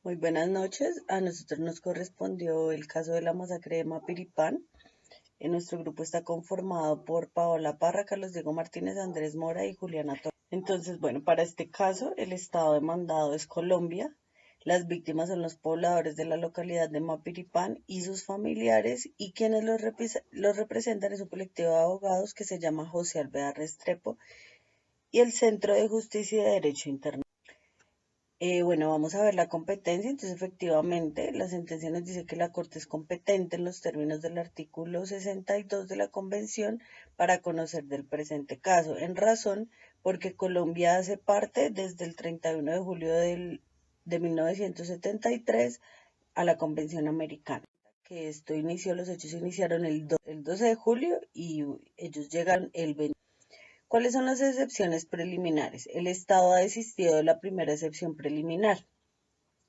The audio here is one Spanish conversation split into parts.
Muy buenas noches. A nosotros nos correspondió el caso de la masacre de Mapiripán. En nuestro grupo está conformado por Paola Parra, Carlos Diego Martínez, Andrés Mora y Juliana Torres. Entonces, bueno, para este caso, el estado demandado es Colombia. Las víctimas son los pobladores de la localidad de Mapiripán y sus familiares, y quienes los representan es un colectivo de abogados que se llama José Alvear Restrepo y el Centro de Justicia y de Derecho Internacional. Bueno, vamos a ver la competencia. Entonces, efectivamente, la sentencia nos dice que la Corte es competente en los términos del artículo 62 de la Convención para conocer del presente caso, en razón porque Colombia hace parte desde el 31 de julio de 1973 a la Convención Americana. Que esto inició, los hechos iniciaron el 12 de julio y ellos llegan el 20. ¿Cuáles son las excepciones preliminares? El Estado ha desistido de la primera excepción preliminar,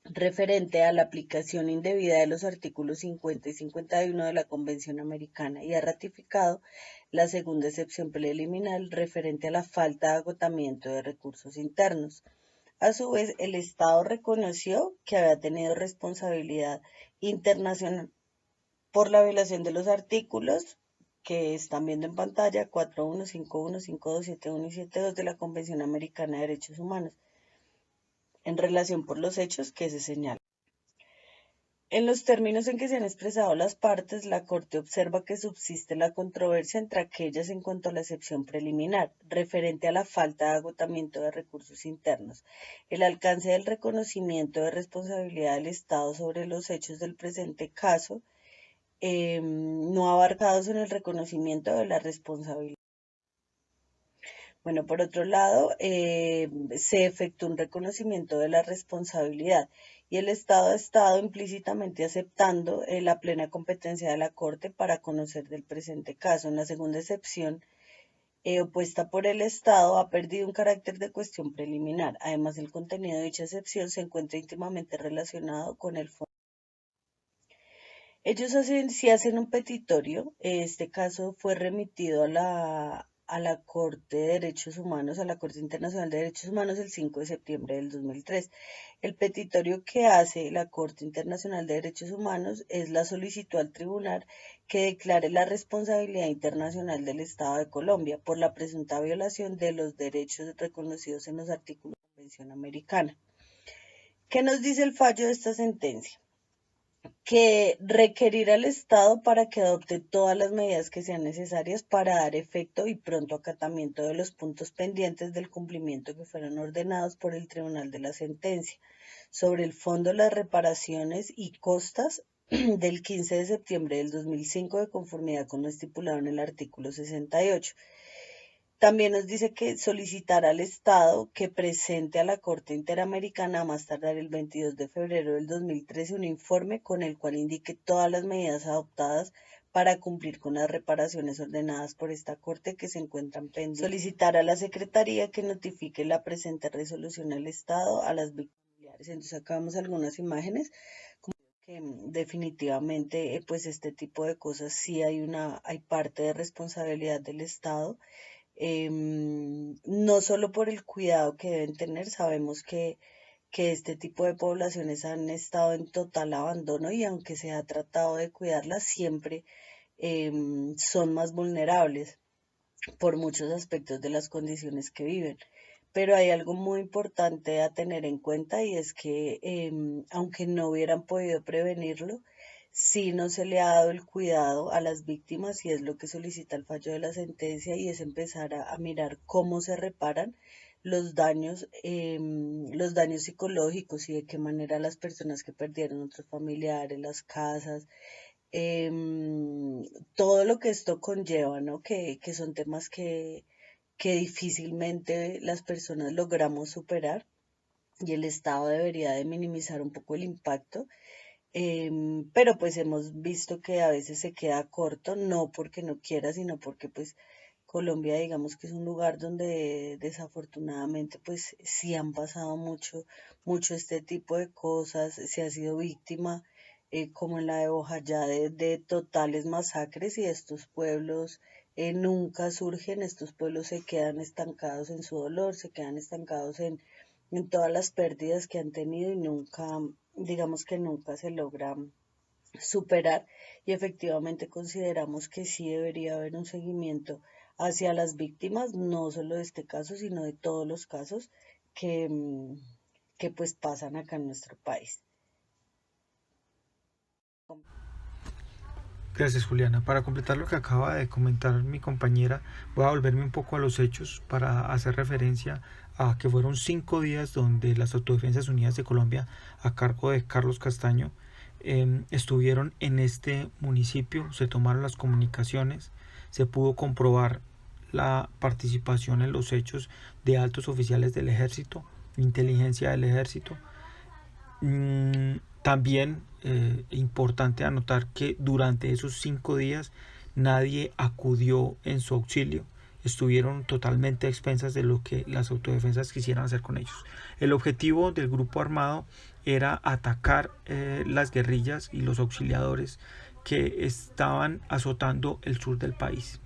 referente a la aplicación indebida de los artículos 50 y 51 de la Convención Americana, y ha ratificado la segunda excepción preliminar referente a la falta de agotamiento de recursos internos. A su vez, el Estado reconoció que había tenido responsabilidad internacional por la violación de los artículos que están viendo en pantalla 41, 51, 52, 71 y 72 de la Convención Americana de Derechos Humanos, en relación por los hechos que se señalan. En los términos en que se han expresado las partes, la Corte observa que subsiste la controversia entre aquellas en cuanto a la excepción preliminar, referente a la falta de agotamiento de recursos internos, el alcance del reconocimiento de responsabilidad del Estado sobre los hechos del presente caso, no abarcados en el reconocimiento de la responsabilidad. Bueno, por otro lado, se efectuó un reconocimiento de la responsabilidad y el Estado ha estado implícitamente aceptando la plena competencia de la Corte para conocer del presente caso. En la segunda excepción, opuesta por el Estado, ha perdido un carácter de cuestión preliminar. Además, el contenido de dicha excepción se encuentra íntimamente relacionado con el fondo. Ellos si hacen un petitorio. Este caso fue remitido a la Corte de Derechos Humanos, a la Corte Internacional de Derechos Humanos, el 5 de septiembre del 2003. El petitorio que hace la Corte Internacional de Derechos Humanos es la solicitud al tribunal que declare la responsabilidad internacional del Estado de Colombia por la presunta violación de los derechos reconocidos en los artículos de la Convención Americana. ¿Qué nos dice el fallo de esta sentencia? Que requerir al Estado para que adopte todas las medidas que sean necesarias para dar efecto y pronto acatamiento de los puntos pendientes del cumplimiento que fueron ordenados por el Tribunal de la Sentencia sobre el Fondo de las Reparaciones y Costas del 15 de septiembre del 2005, de conformidad con lo estipulado en el artículo 68. También nos dice que solicitará al Estado que presente a la Corte Interamericana a más tardar el 22 de febrero del 2013 un informe con el cual indique todas las medidas adoptadas para cumplir con las reparaciones ordenadas por esta Corte que se encuentran pendientes. Solicitar a la Secretaría que notifique la presente resolución al Estado, a las víctimas familiares. Entonces acá vemos algunas imágenes que definitivamente pues este tipo de cosas sí hay parte de responsabilidad del Estado, no solo por el cuidado que deben tener. Sabemos que este tipo de poblaciones han estado en total abandono y aunque se ha tratado de cuidarlas, siempre son más vulnerables por muchos aspectos de las condiciones que viven. Pero hay algo muy importante a tener en cuenta, y es que aunque no hubieran podido prevenirlo, sí no se le ha dado el cuidado a las víctimas, y es lo que solicita el fallo de la sentencia, y es empezar a mirar cómo se reparan los daños psicológicos, y de qué manera las personas que perdieron otros familiares, las casas, todo lo que esto conlleva, ¿no? Que son temas que difícilmente las personas logramos superar, y el Estado debería de minimizar un poco el impacto, pero pues hemos visto que a veces se queda corto, no porque no quiera, sino porque pues Colombia, digamos que es un lugar donde desafortunadamente pues sí han pasado mucho este tipo de cosas, se ha sido víctima, como en la de Bojayá, de totales masacres, y estos pueblos nunca surgen. Estos pueblos se quedan estancados en su dolor, se quedan estancados en todas las pérdidas que han tenido, y digamos que nunca se logra superar, y efectivamente consideramos que sí debería haber un seguimiento hacia las víctimas, no solo de este caso, sino de todos los casos que, que pues pasan acá en nuestro país. Gracias, Juliana. Para completar lo que acaba de comentar mi compañera, voy a volverme un poco a los hechos para hacer referencia a que fueron 5 días donde las Autodefensas Unidas de Colombia, a cargo de Carlos Castaño, estuvieron en este municipio, se tomaron las comunicaciones, se pudo comprobar la participación en los hechos de altos oficiales del ejército, inteligencia del ejército. También importante anotar que durante esos 5 días nadie acudió en su auxilio, estuvieron totalmente a expensas de lo que las autodefensas quisieran hacer con ellos. El objetivo del grupo armado era atacar las guerrillas y los auxiliadores que estaban azotando el sur del país.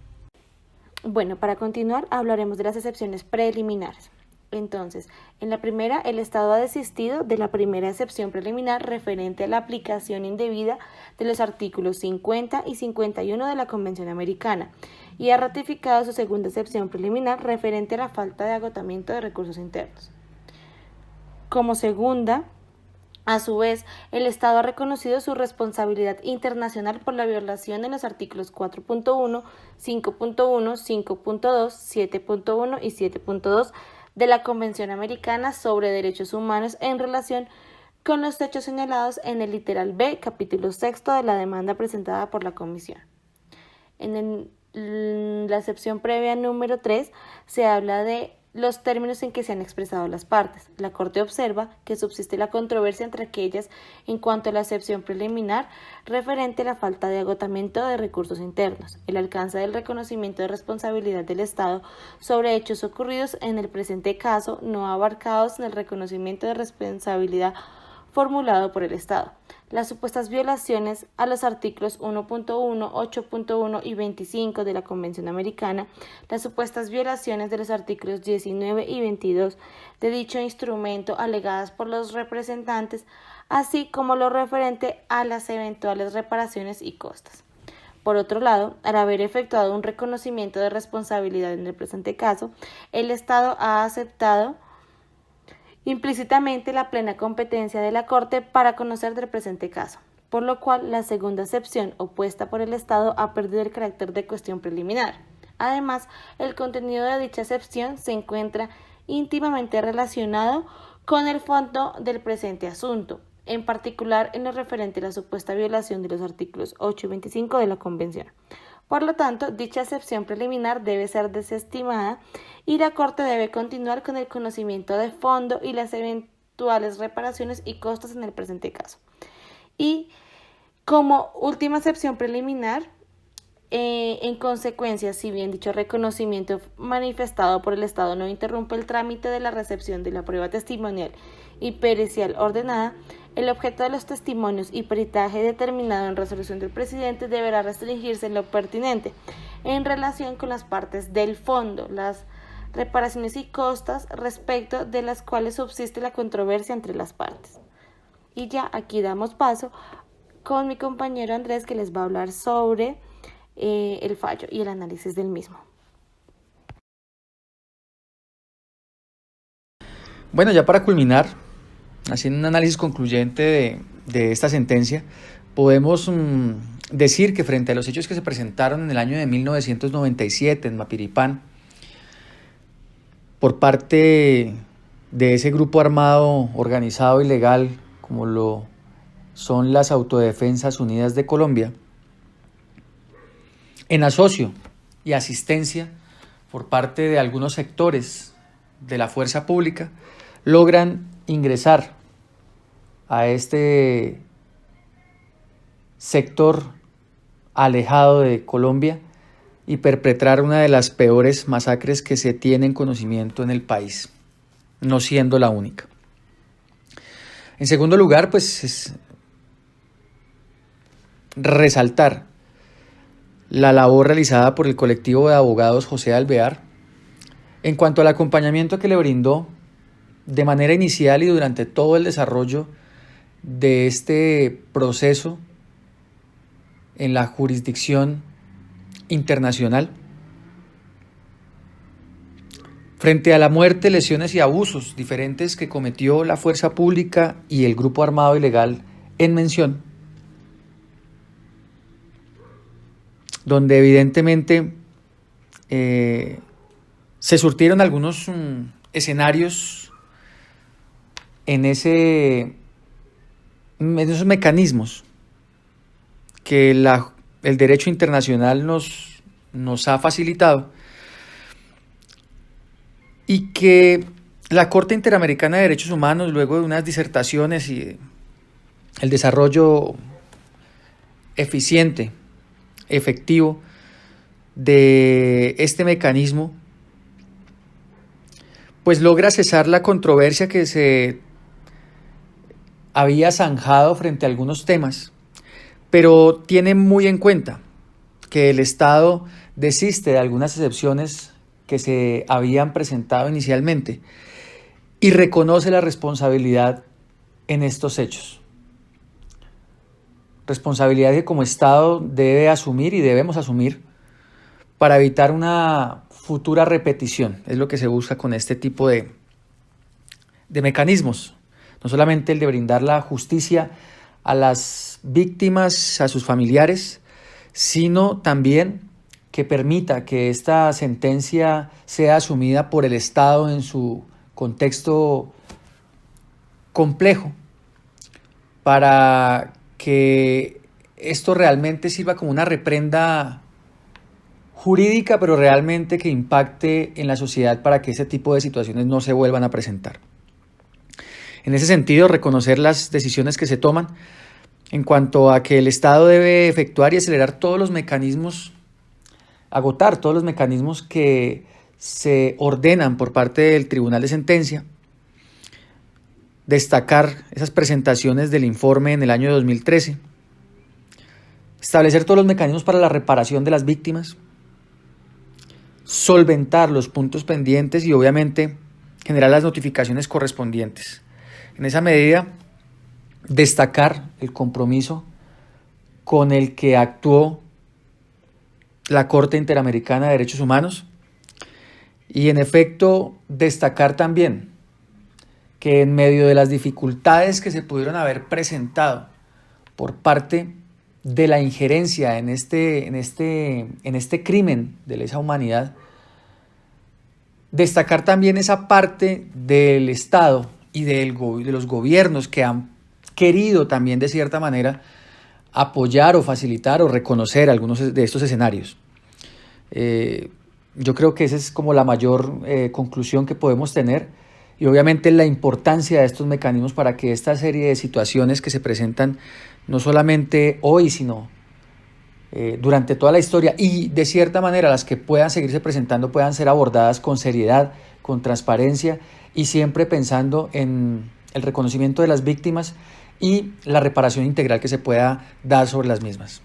Bueno, para continuar hablaremos de las excepciones preliminares. Entonces, en la primera, el Estado ha desistido de la primera excepción preliminar referente a la aplicación indebida de los artículos 50 y 51 de la Convención Americana y ha ratificado su segunda excepción preliminar referente a la falta de agotamiento de recursos internos. Como segunda, a su vez, el Estado ha reconocido su responsabilidad internacional por la violación de los artículos 4.1, 5.1, 5.2, 7.1 y 7.2 de la Convención Americana sobre Derechos Humanos en relación con los hechos señalados en el literal B, capítulo 6 de la demanda presentada por la Comisión. En la excepción previa número 3 se habla de los términos en que se han expresado las partes. La Corte observa que subsiste la controversia entre aquellas en cuanto a la excepción preliminar referente a la falta de agotamiento de recursos internos, el alcance del reconocimiento de responsabilidad del Estado sobre hechos ocurridos en el presente caso no abarcados en el reconocimiento de responsabilidad formulado por el Estado, las supuestas violaciones a los artículos 1.1, 8.1 y 25 de la Convención Americana, las supuestas violaciones de los artículos 19 y 22 de dicho instrumento alegadas por los representantes, así como lo referente a las eventuales reparaciones y costas. Por otro lado, al haber efectuado un reconocimiento de responsabilidad en el presente caso, el Estado ha aceptado implícitamente la plena competencia de la Corte para conocer del presente caso, por lo cual la segunda excepción opuesta por el Estado ha perdido el carácter de cuestión preliminar. Además, el contenido de dicha excepción se encuentra íntimamente relacionado con el fondo del presente asunto, en particular en lo referente a la supuesta violación de los artículos 8 y 25 de la Convención. Por lo tanto, dicha excepción preliminar debe ser desestimada y la Corte debe continuar con el conocimiento de fondo y las eventuales reparaciones y costos en el presente caso. Y como última excepción preliminar, en consecuencia, si bien dicho reconocimiento manifestado por el Estado no interrumpe el trámite de la recepción de la prueba testimonial y pericial ordenada, el objeto de los testimonios y peritaje determinado en resolución del presidente deberá restringirse en lo pertinente en relación con las partes del fondo, las reparaciones y costas respecto de las cuales subsiste la controversia entre las partes. Y ya aquí damos paso con mi compañero Andrés, que les va a hablar sobre el fallo y el análisis del mismo. Bueno, ya para culminar, haciendo un análisis concluyente de esta sentencia, podemos decir que frente a los hechos que se presentaron en el año de 1997 en Mapiripán, por parte de ese grupo armado organizado y legal, como lo son las Autodefensas Unidas de Colombia, en asocio y asistencia por parte de algunos sectores de la fuerza pública, logran ingresar a este sector alejado de Colombia y perpetrar una de las peores masacres que se tiene en conocimiento en el país, no siendo la única. En segundo lugar, pues es resaltar la labor realizada por el colectivo de abogados José Alvear en cuanto al acompañamiento que le brindó de manera inicial y durante todo el desarrollo de este proceso en la jurisdicción internacional frente a la muerte, lesiones y abusos diferentes que cometió la fuerza pública y el grupo armado ilegal en mención, donde evidentemente se surtieron algunos escenarios en esos mecanismos que el derecho internacional nos ha facilitado y que la Corte Interamericana de Derechos Humanos, luego de unas disertaciones y el desarrollo eficiente, efectivo de este mecanismo, pues logra cesar la controversia que se había zanjado frente a algunos temas, pero tiene muy en cuenta que el Estado desiste de algunas excepciones que se habían presentado inicialmente y reconoce la responsabilidad en estos hechos. Responsabilidad que como Estado debe asumir y debemos asumir para evitar una futura repetición. Es lo que se busca con este tipo de mecanismos. No solamente el de brindar la justicia a las víctimas, a sus familiares, sino también que permita que esta sentencia sea asumida por el Estado en su contexto complejo, para que esto realmente sirva como una reprenda jurídica, pero realmente que impacte en la sociedad para que ese tipo de situaciones no se vuelvan a presentar. En ese sentido, reconocer las decisiones que se toman en cuanto a que el Estado debe efectuar y acelerar todos los mecanismos, agotar todos los mecanismos que se ordenan por parte del Tribunal de Sentencia, destacar esas presentaciones del informe en el año 2013, establecer todos los mecanismos para la reparación de las víctimas, solventar los puntos pendientes y obviamente generar las notificaciones correspondientes. En esa medida, destacar el compromiso con el que actuó la Corte Interamericana de Derechos Humanos y en efecto destacar también que en medio de las dificultades que se pudieron haber presentado por parte de la injerencia en este crimen de lesa humanidad, destacar también esa parte del Estado y de los gobiernos que han querido también de cierta manera apoyar o facilitar o reconocer algunos de estos escenarios. Yo creo que esa es como la mayor conclusión que podemos tener y obviamente la importancia de estos mecanismos para que esta serie de situaciones que se presentan no solamente hoy, sino durante toda la historia y de cierta manera las que puedan seguirse presentando puedan ser abordadas con seriedad, con transparencia y siempre pensando en el reconocimiento de las víctimas y la reparación integral que se pueda dar sobre las mismas.